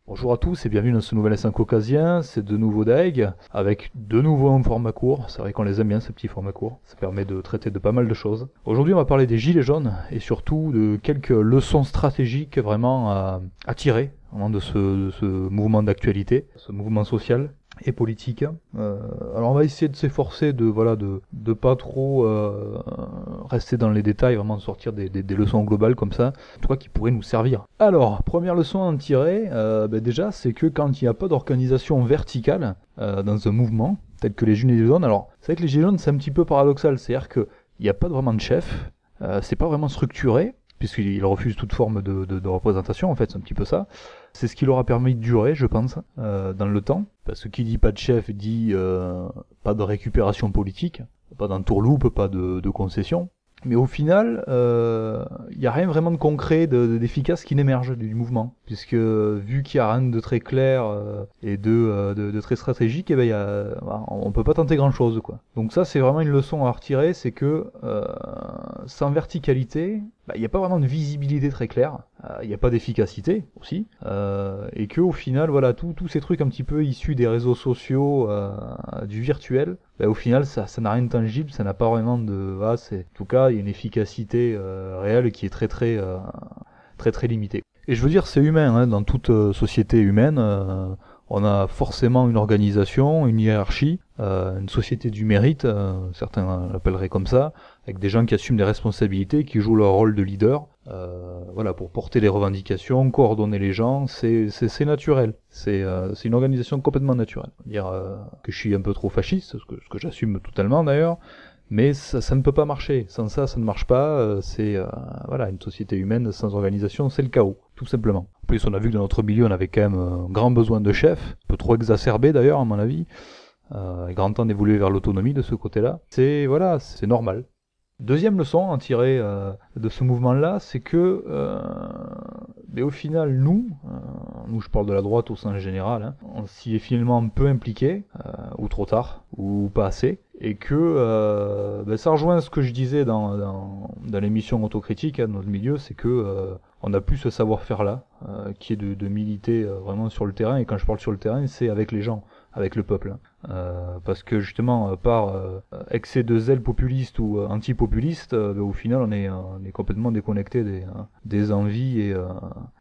Bonjour à tous et bienvenue dans ce nouvel S1 caucasien, c'est de nouveau Daeg, avec de nouveau un format court, c'est vrai qu'on les aime bien ces petits formats courts, ça permet de traiter de pas mal de choses. Aujourd'hui on va parler des gilets jaunes et surtout de quelques leçons stratégiques vraiment à tirer de ce mouvement d'actualité, ce mouvement social et politique. Alors on va essayer de s'efforcer de pas trop rester dans les détails, vraiment de sortir des leçons globales comme ça, en tout cas qui pourraient nous servir. Alors, première leçon à en tirer, déjà c'est que quand il n'y a pas d'organisation verticale dans un mouvement, tel que les gilets jaunes, alors c'est vrai que les gilets jaunes c'est un petit peu paradoxal, c'est-à-dire qu'il n'y a pas vraiment de chef, c'est pas vraiment structuré, puisqu'il refuse toute forme de représentation, en fait, c'est un petit peu ça. C'est ce qui leur a permis de durer, je pense, dans le temps. Parce que qui dit pas de chef dit pas de récupération politique, pas d'entourloupe, pas de concession. Mais au final, il n'y a rien vraiment de concret, d'efficace qui n'émerge du mouvement. Puisque vu qu'il n'y a rien de très clair et de très stratégique, on peut pas tenter grand chose, quoi. Donc ça c'est vraiment une leçon à retirer, c'est que sans verticalité, il n'y a pas vraiment de visibilité très claire, il n'y a pas d'efficacité aussi, et que au final tous ces trucs un petit peu issus des réseaux sociaux, du virtuel, au final ça n'a rien de tangible, ça n'a pas vraiment en tout cas il y a une efficacité réelle qui est très limitée. Et je veux dire c'est humain, dans toute société humaine, on a forcément une organisation, une hiérarchie, une société du mérite, certains l'appelleraient comme ça, avec des gens qui assument des responsabilités, qui jouent leur rôle de leader, pour porter les revendications, coordonner les gens, c'est naturel. C'est une organisation complètement naturelle. Dire que je suis un peu trop fasciste, ce que j'assume totalement d'ailleurs, mais ça ne peut pas marcher. Sans ça ne marche pas. Une société humaine sans organisation, c'est le chaos, tout simplement. En plus, on a vu que dans notre milieu, on avait quand même un grand besoin de chefs, un peu trop exacerbé d'ailleurs, à mon avis. Grand temps d'évoluer vers l'autonomie de ce côté-là. C'est normal. Deuxième leçon à tirer de ce mouvement-là, c'est que au final, nous je parle de la droite au sens général, on s'y est finalement un peu impliqué, ou trop tard, ou pas assez, et que ça rejoint ce que je disais dans l'émission Autocritique de notre milieu, c'est que on a plus ce savoir-faire-là, qui est de militer vraiment sur le terrain, et quand je parle sur le terrain, c'est avec les gens, avec le peuple. Parce que justement, par excès de zèle populiste ou anti-populiste, au final on est complètement déconnecté des envies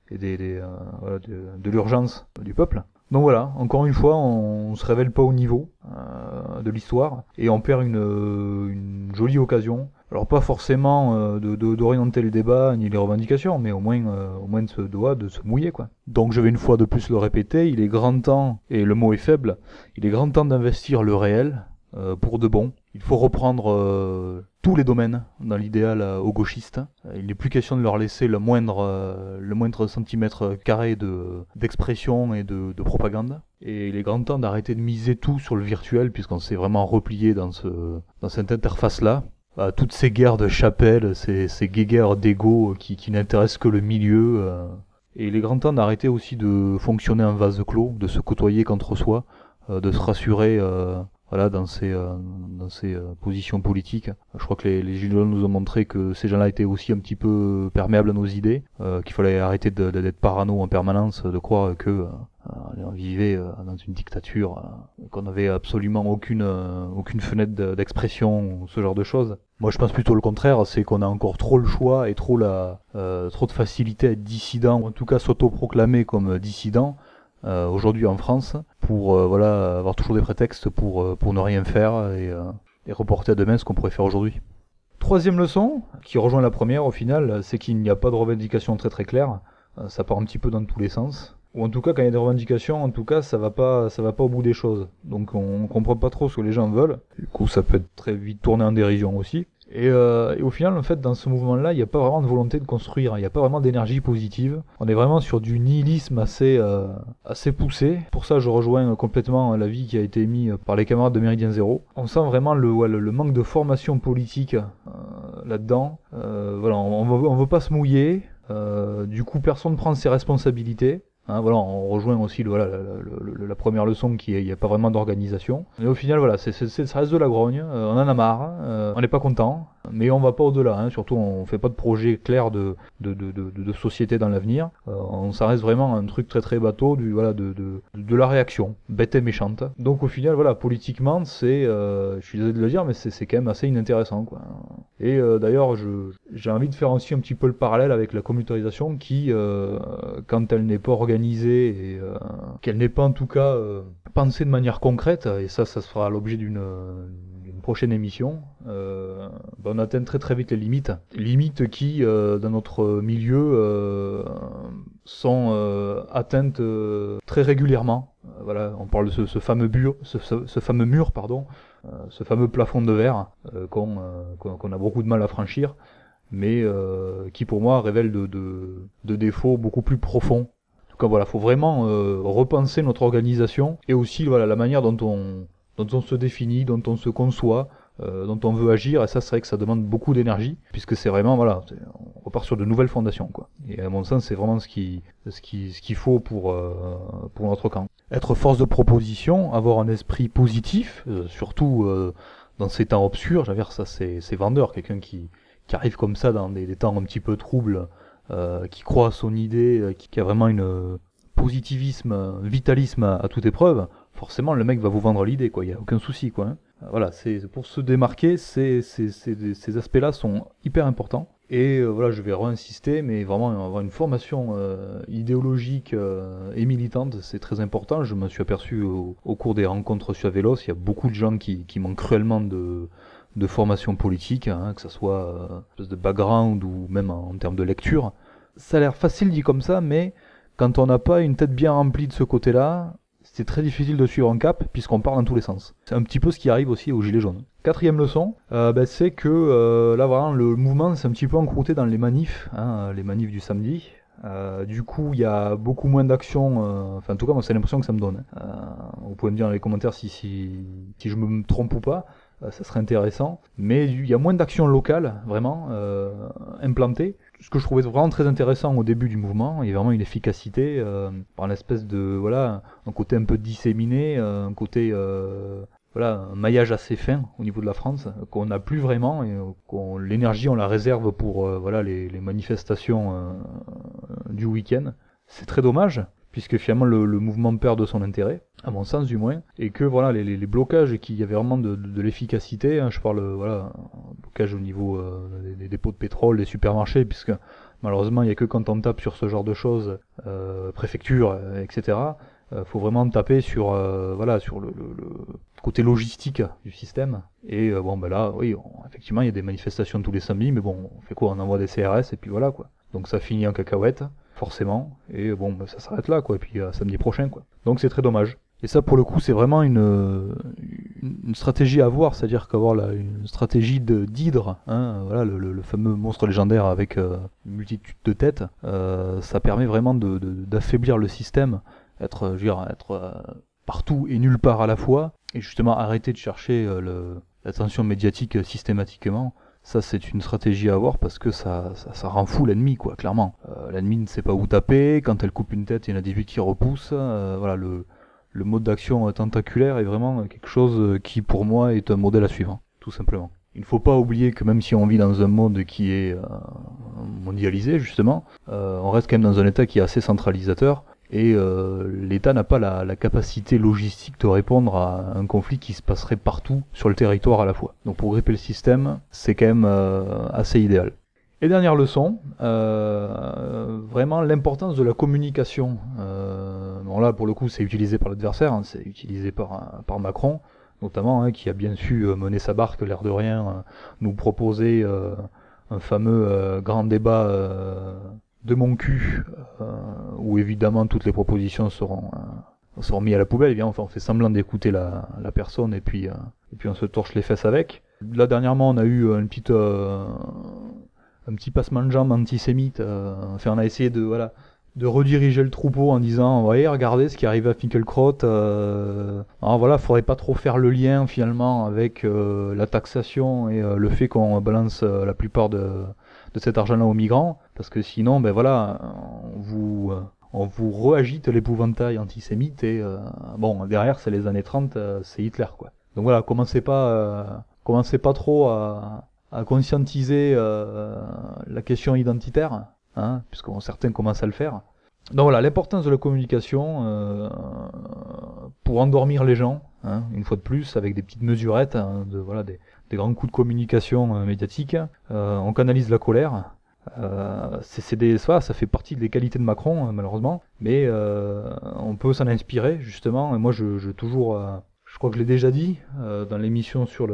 et de l'urgence du peuple. Donc voilà, encore une fois, on se révèle pas au niveau de l'histoire et on perd une jolie occasion. Alors pas forcément d'orienter les débats ni les revendications, mais au moins de se mouiller, quoi. Donc je vais une fois de plus le répéter, il est grand temps, et le mot est faible, il est grand temps d'investir le réel pour de bon. Il faut reprendre tous les domaines, dans l'idéal aux gauchistes. Il n'est plus question de leur laisser le moindre centimètre carré d'expression et de propagande. Et il est grand temps d'arrêter de miser tout sur le virtuel, puisqu'on s'est vraiment replié dans cette interface-là. Toutes ces guerres de chapelle, ces guéguerres d'ego qui n'intéressent que le milieu. Et il est grand temps d'arrêter aussi de fonctionner en vase clos, de se côtoyer qu'entre soi, de se rassurer dans ces positions politiques. Je crois que les Gilets jaunes nous ont montré que ces gens-là étaient aussi un petit peu perméables à nos idées, qu'il fallait arrêter d'être parano en permanence, de croire que on vivait dans une dictature, qu'on n'avait absolument aucune fenêtre d'expression, ce genre de choses. Moi je pense plutôt le contraire, c'est qu'on a encore trop le choix et trop de facilité à être dissident, ou en tout cas s'autoproclamer comme dissident, aujourd'hui en France, pour avoir toujours des prétextes pour ne rien faire et reporter à demain ce qu'on pourrait faire aujourd'hui. Troisième leçon, qui rejoint la première au final, c'est qu'il n'y a pas de revendication très claire, ça part un petit peu dans tous les sens. Ou en tout cas, quand il y a des revendications, ça va pas au bout des choses. Donc on comprend pas trop ce que les gens veulent. Du coup, ça peut être très vite tourné en dérision aussi. Et au final, en fait, dans ce mouvement-là, il n'y a pas vraiment de volonté de construire, il n'y a pas vraiment d'énergie positive. On est vraiment sur du nihilisme assez poussé. Pour ça, je rejoins complètement l'avis qui a été émis par les camarades de Méridien Zéro. On sent vraiment le manque de formation politique là-dedans. On veut pas se mouiller. Du coup, personne ne prend ses responsabilités. On rejoint aussi la première leçon il n'y a pas vraiment d'organisation. Mais au final, ça reste de la grogne, on en a marre, on n'est pas content, mais on va pas au-delà, hein. Surtout on fait pas de projet clair de société dans l'avenir. On s'en reste vraiment à un truc très très bateau, de la réaction, bête et méchante. Donc au final, voilà, politiquement, je suis désolé de le dire, mais c'est quand même assez inintéressant, quoi. Et d'ailleurs, j'ai envie de faire aussi un petit peu le parallèle avec la communautarisation qui, quand elle n'est pas organisée et qu'elle n'est pas en tout cas pensée de manière concrète, et ça se fera l'objet d'une prochaine émission, on atteint très très vite les limites. Limites qui, dans notre milieu, sont atteintes très régulièrement. Voilà, on parle de ce fameux mur, pardon, ce fameux plafond de verre qu'on a beaucoup de mal à franchir, mais qui pour moi révèle de défauts beaucoup plus profonds. En tout cas, voilà, faut vraiment repenser notre organisation et aussi voilà la manière dont on se définit, dont on se conçoit, dont on veut agir, et ça c'est vrai que ça demande beaucoup d'énergie, puisque c'est vraiment, voilà, on repart sur de nouvelles fondations, quoi. Et à mon sens, c'est vraiment ce qu'il faut pour notre camp. Être force de proposition, avoir un esprit positif, surtout dans ces temps obscurs, j'allais dire, ça c'est vendeur, quelqu'un qui arrive comme ça dans des temps un petit peu troubles, qui croit à son idée, qui a vraiment une positivisme, un vitalisme à toute épreuve, forcément le mec va vous vendre l'idée, quoi, il n'y a aucun souci, quoi, hein. Voilà, c'est pour se démarquer, ces aspects-là sont hyper importants. Et voilà, je vais réinsister, mais vraiment avoir une formation idéologique et militante, c'est très important. Je me suis aperçu au cours des rencontres sur Vélos, il y a beaucoup de gens qui manquent cruellement de formation politique, hein, que ce soit de background ou même en termes de lecture. Ça a l'air facile dit comme ça, mais quand on n'a pas une tête bien remplie de ce côté-là, c'est très difficile de suivre un cap puisqu'on part dans tous les sens. C'est un petit peu ce qui arrive aussi aux Gilets jaunes. Quatrième leçon, c'est que là vraiment le mouvement s'est un petit peu encrouté dans les manifs, hein, les manifs du samedi. Du coup il y a beaucoup moins d'actions, enfin en tout cas moi c'est l'impression que ça me donne. Vous pouvez me dire dans les commentaires si je me trompe ou pas, ça serait intéressant. Mais il y a moins d'actions locales vraiment implantées. Ce que je trouvais vraiment très intéressant au début du mouvement, il y a vraiment une efficacité, par une espèce de, voilà, un côté un peu disséminé, un côté, voilà, un maillage assez fin au niveau de la France, qu'on n'a plus vraiment, et l'énergie on la réserve pour voilà, les manifestations du week-end. C'est très dommage, puisque finalement le mouvement perd de son intérêt, à mon sens du moins, et que voilà les blocages qui y avait vraiment de l'efficacité, hein, je parle voilà blocage au niveau des dépôts de pétrole, des supermarchés, puisque malheureusement il n'y a que quand on tape sur ce genre de choses, préfecture, etc. Faut vraiment taper sur voilà sur le côté logistique du système. Et bon ben là oui effectivement il y a des manifestations tous les samedis, mais bon on fait quoi, on envoie des CRS et puis voilà quoi. Donc ça finit en cacahuète forcément, et bon ben, ça s'arrête là quoi, et puis samedi prochain quoi. Donc c'est très dommage. Et ça pour le coup c'est vraiment une stratégie à avoir, c'est-à-dire qu'avoir une stratégie d'hydre, hein, voilà le fameux monstre légendaire avec une multitude de têtes, ça permet vraiment d'affaiblir le système, être partout et nulle part à la fois, et justement arrêter de chercher l'attention médiatique systématiquement. Ça c'est une stratégie à avoir parce que ça rend fou l'ennemi quoi, clairement. L'ennemi ne sait pas où taper, quand elle coupe une tête il y en a 18 qui repoussent, voilà le mode d'action tentaculaire est vraiment quelque chose qui pour moi est un modèle à suivre, tout simplement. Il ne faut pas oublier que même si on vit dans un monde qui est mondialisé justement, on reste quand même dans un état qui est assez centralisateur, et l'État n'a pas la capacité logistique de répondre à un conflit qui se passerait partout sur le territoire à la fois. Donc pour gripper le système, c'est quand même assez idéal. Et dernière leçon, vraiment l'importance de la communication. Bon là pour le coup c'est utilisé par l'adversaire, hein, c'est utilisé par Macron notamment, hein, qui a bien su mener sa barque l'air de rien, nous proposer un fameux grand débat de mon cul, où évidemment toutes les propositions seront mises à la poubelle. Et bien, enfin, on fait semblant d'écouter la personne et puis on se torche les fesses avec. Là dernièrement on a eu un petit passement de jambes antisémite, enfin on a essayé de rediriger le troupeau en disant voyez regardez ce qui arrive à Finkielkraut, alors voilà, faudrait pas trop faire le lien finalement avec la taxation et le fait qu'on balance la plupart de cet argent-là aux migrants, parce que sinon ben voilà on vous réagite l'épouvantail antisémite, et bon derrière c'est les années 30, c'est Hitler quoi. Donc voilà, commencez pas trop à à conscientiser la question identitaire, hein, puisque certains commencent à le faire. Donc voilà, l'importance de la communication pour endormir les gens, hein, une fois de plus, avec des petites mesurettes, hein, des grands coups de communication médiatique. On canalise la colère. Ça fait partie des qualités de Macron, malheureusement, mais on peut s'en inspirer, justement. Et moi, je crois que je l'ai déjà dit dans l'émission sur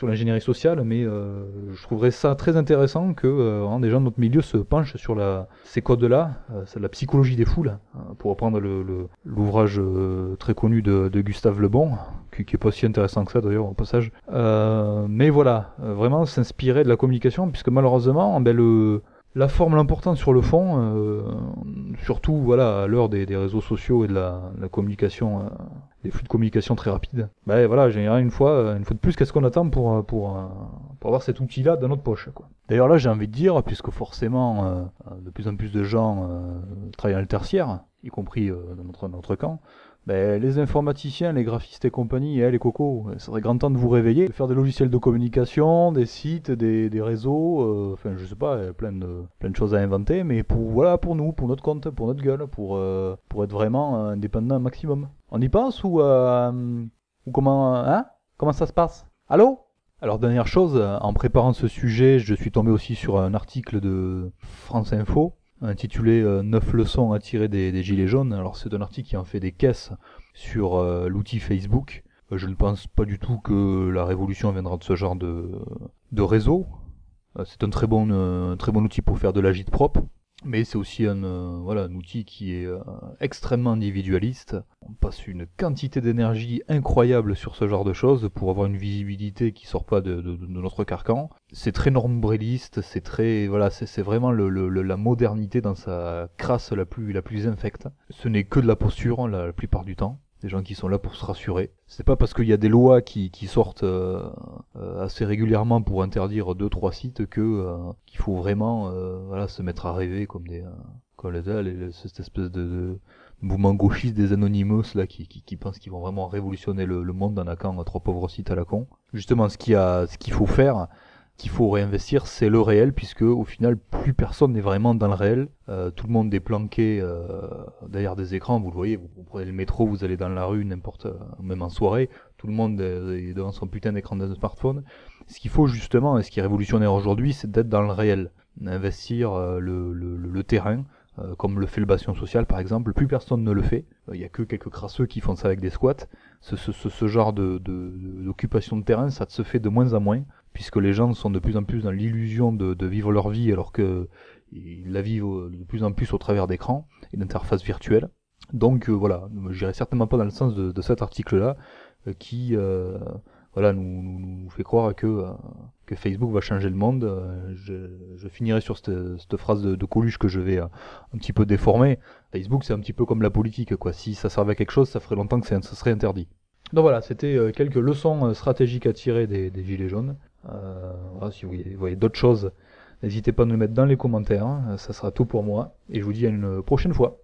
l'ingénierie sociale, mais je trouverais ça très intéressant que des gens de notre milieu se penchent sur ces codes-là, c'est la psychologie des foules, pour reprendre l'ouvrage très connu de Gustave Le Bon, qui est pas si intéressant que ça d'ailleurs au passage. Mais voilà, vraiment s'inspirer de la communication, puisque malheureusement, la forme l'emportant sur le fond, surtout voilà, à l'heure des réseaux sociaux et de la communication, des flux de communication très rapides. Ben voilà, une fois de plus, qu'est-ce qu'on attend pour avoir cet outil-là dans notre poche, quoi. D'ailleurs là, j'ai envie de dire, puisque forcément, de plus en plus de gens travaillent dans le tertiaire, y compris dans notre camp, les informaticiens, les graphistes et compagnie, les cocos, ça serait grand temps de vous réveiller, de faire des logiciels de communication, des sites, des réseaux, je sais pas, plein de choses à inventer, mais pour nous, pour notre compte, pour notre gueule, pour être vraiment indépendant un maximum. On y pense ou comment ça se passe? Allô? Alors dernière chose, en préparant ce sujet, je suis tombé aussi sur un article de France Info, intitulé 9 leçons à tirer des gilets jaunes. Alors c'est un article qui en fait des caisses sur l'outil Facebook. Je ne pense pas du tout que la révolution viendra de ce genre de réseau. C'est un très bon outil pour faire de l'agite propre. Mais c'est aussi un outil qui est extrêmement individualiste. On passe une quantité d'énergie incroyable sur ce genre de choses pour avoir une visibilité qui sort pas de notre carcan. C'est très nombriliste, c'est vraiment la modernité dans sa crasse la plus infecte. Ce n'est que de la posture la plupart du temps. Des gens qui sont là pour se rassurer. C'est pas parce qu'il y a des lois qui sortent assez régulièrement pour interdire 2-3 sites qu'il faut vraiment se mettre à rêver comme cette espèce de mouvement gauchiste des Anonymous là qui pensent qu'ils vont vraiment révolutionner le monde en hackant 3 pauvres sites à la con. Justement, ce qu'il faut faire, qu'il faut réinvestir, c'est le réel, puisque au final plus personne n'est vraiment dans le réel. Tout le monde est planqué derrière des écrans. Vous le voyez, vous prenez le métro, vous allez dans la rue, même en soirée, tout le monde est devant son putain d'écran de smartphone. Ce qu'il faut justement, et ce qui est révolutionnaire aujourd'hui, c'est d'être dans le réel, investir le terrain. Comme le fait le Bastion Social par exemple, plus personne ne le fait. Il n'y a que quelques crasseux qui font ça avec des squats. Ce genre d'occupation de terrain, ça se fait de moins en moins, puisque les gens sont de plus en plus dans l'illusion de vivre leur vie, alors qu'ils la vivent de plus en plus au travers d'écrans et d'interfaces virtuelles. Donc j'irai certainement pas dans le sens de cet article-là, qui nous fait croire que Facebook va changer le monde. Je finirai sur cette phrase de Coluche que je vais un petit peu déformer. Facebook, c'est un petit peu comme la politique, quoi. Si ça servait à quelque chose, ça ferait longtemps que ça serait interdit. Donc voilà, c'était quelques leçons stratégiques à tirer des gilets jaunes. Si vous voyez d'autres choses, n'hésitez pas à nous le mettre dans les commentaires. Ça sera tout pour moi. Et je vous dis à une prochaine fois.